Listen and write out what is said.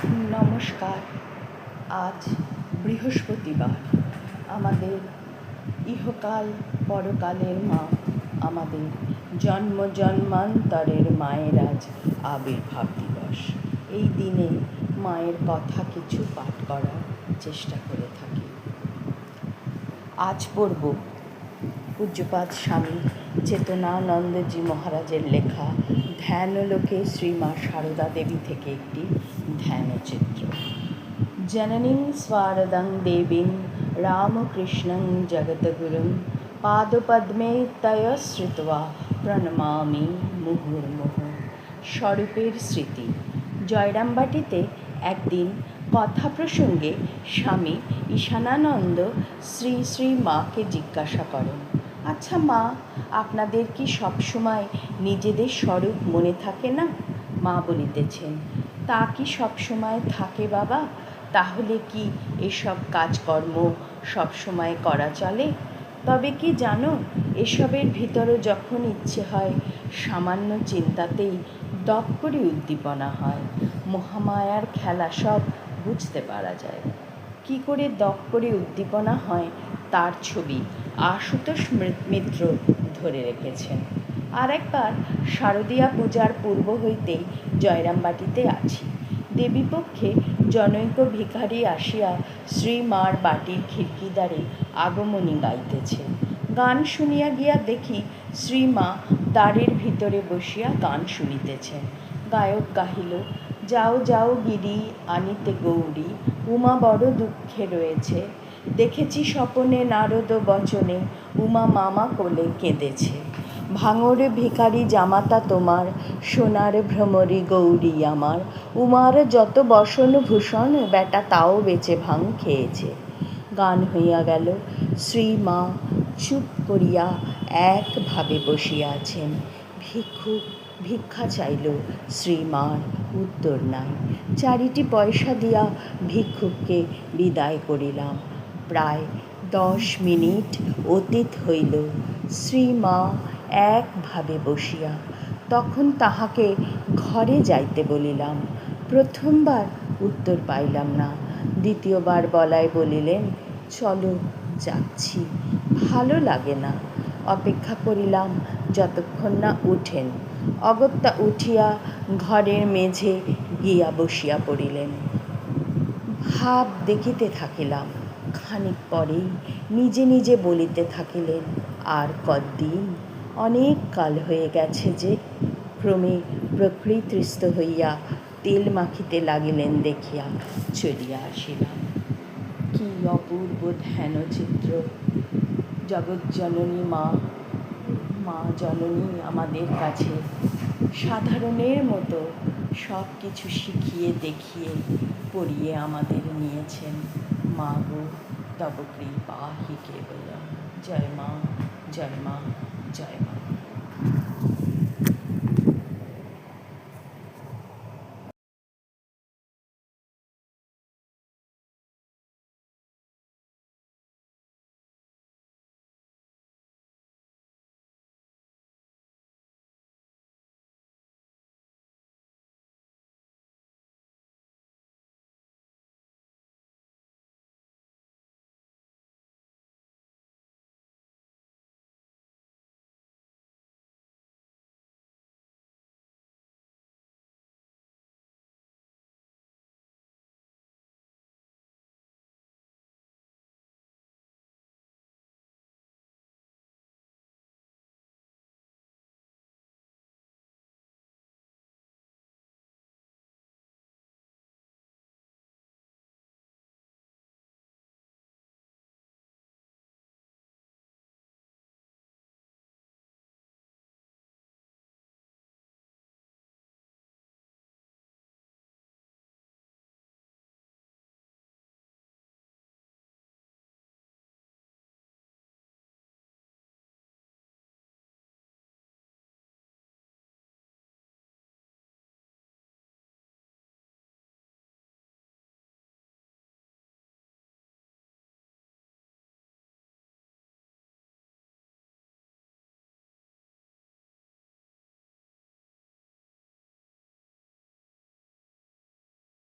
নমস্কার। আজ বৃহস্পতিবার। আমাদের ইহকাল পরকালের মা, আমাদের জন্ম জন্মান্তরের মায়ের আজ আবির্ভাব দিবস। এই দিনে মায়ের কথা কিছু পাঠ করার চেষ্টা করে থাকি। আজ পড়ব পূজ্যপাদ স্বামী চেতনানন্দজি মহারাজের লেখা ধ্যানলোকে শ্রীমা সারদা দেবী থেকে একটি ধ্যানচিত্র। জননীং স্বারদাং দেবীং রামকৃষ্ণং জগদ্গুরুং পাদপদ্মে তয় শ্রিত্বা প্রণমামি মুহুর্মুহু। স্বরূপের স্মৃতি। জয়রামবাটিতে একদিন কথা প্রসঙ্গে স্বামী ঈশানানন্দ শ্রী শ্রী মাকে জিজ্ঞাসা করেন, আচ্ছা মা, আপনাদের কি সবসময় নিজেদের স্বরূপ মনে থাকে না? মা বলিতেছেন, তা কি সবসময় থাকে বাবা? তাহলে কি এসব কাজকর্ম সবসময় করা চলে? তবে কি জানো, এসবের ভিতরে যখন ইচ্ছে হয় সামান্য চিন্তাতেই দপ করে উদ্দীপনা হয়। মহামায়ার খেলা সব বুঝতে পারা যায়। কি করে দপ করে উদ্দীপনা হয় তার ছবি আশুতোষ মিত্র ধরে রেখেছেন। আর একবার শারদীয়া পূজার পূর্ব হইতেই জয়রামবাটিতে আছি। দেবীপক্ষে জনৈক ভিখারি আসিয়া শ্রীমার বাটির খিড়কিদ্বারে আগমনী গাইতেছে। গান শুনিয়া গিয়া দেখি শ্রীমা দ্বারের ভিতরে বসিয়া গান শুনিতেছেন। গায়ক গাহিল, যাও যাও গিরি আনিতে গৌরী, উমা বড় দুঃখে রয়েছে। দেখেছি স্বপনে নারদ বচনে, উমা মামা কোলে কেঁদেছে। ভাঙরে ভিখারি জামাতা তোমার, সোনার ভ্রমরী গৌরী আমার। উমার যত বসন ভূষণ, বেটা তাও বেচে ভাঙ খেয়েছে। গান হইয়া গেল। শ্রীমা চুপ করিয়া একভাবে বসিয়া আছেন। ভিক্ষুক ভিক্ষা চাইল, শ্রীমার উত্তর নাই। চারিটি পয়সা দিয়া ভিক্ষুককে বিদায় করিলাম। প্রায় 10 মিনিট অতীত হইল। শ্রীমা একভাবে বসিয়া। তখন তাহাকে ঘরে যাইতে বলিলাম। প্রথমবার উত্তর পাইলাম না। দ্বিতীয়বার বলায় বলিলেন, চলো যাচ্ছি, ভালো লাগে না। অপেক্ষা করিলাম যতক্ষণ না উঠেন। অগত্যা উঠিয়া ঘরের মেঝে গিয়া বসিয়া পড়িলেন। ভাব দেখিতে থাকিলাম। খানিক পরেই নিজে নিজে বলিতে থাকিলেন, আর কদ্দিন, অনেক কাল হয়ে গেছে যে। ক্রমে প্রকৃতিস্থ হইয়া তেল মাখিতে লাগিলেন দেখিয়া চলিয়া আসিলাম। কি অপূর্ব ধ্যানচিত্র! জগজ্জননী মা, মা জননী আমাদের কাছে সাধারণের মতো সব কিছু শিখিয়ে দেখিয়ে পড়িয়ে আমাদের নিয়েছেন। মা গো, তব কৃপা হি কেবলম। জয় মা, জয় মা, জয় মা।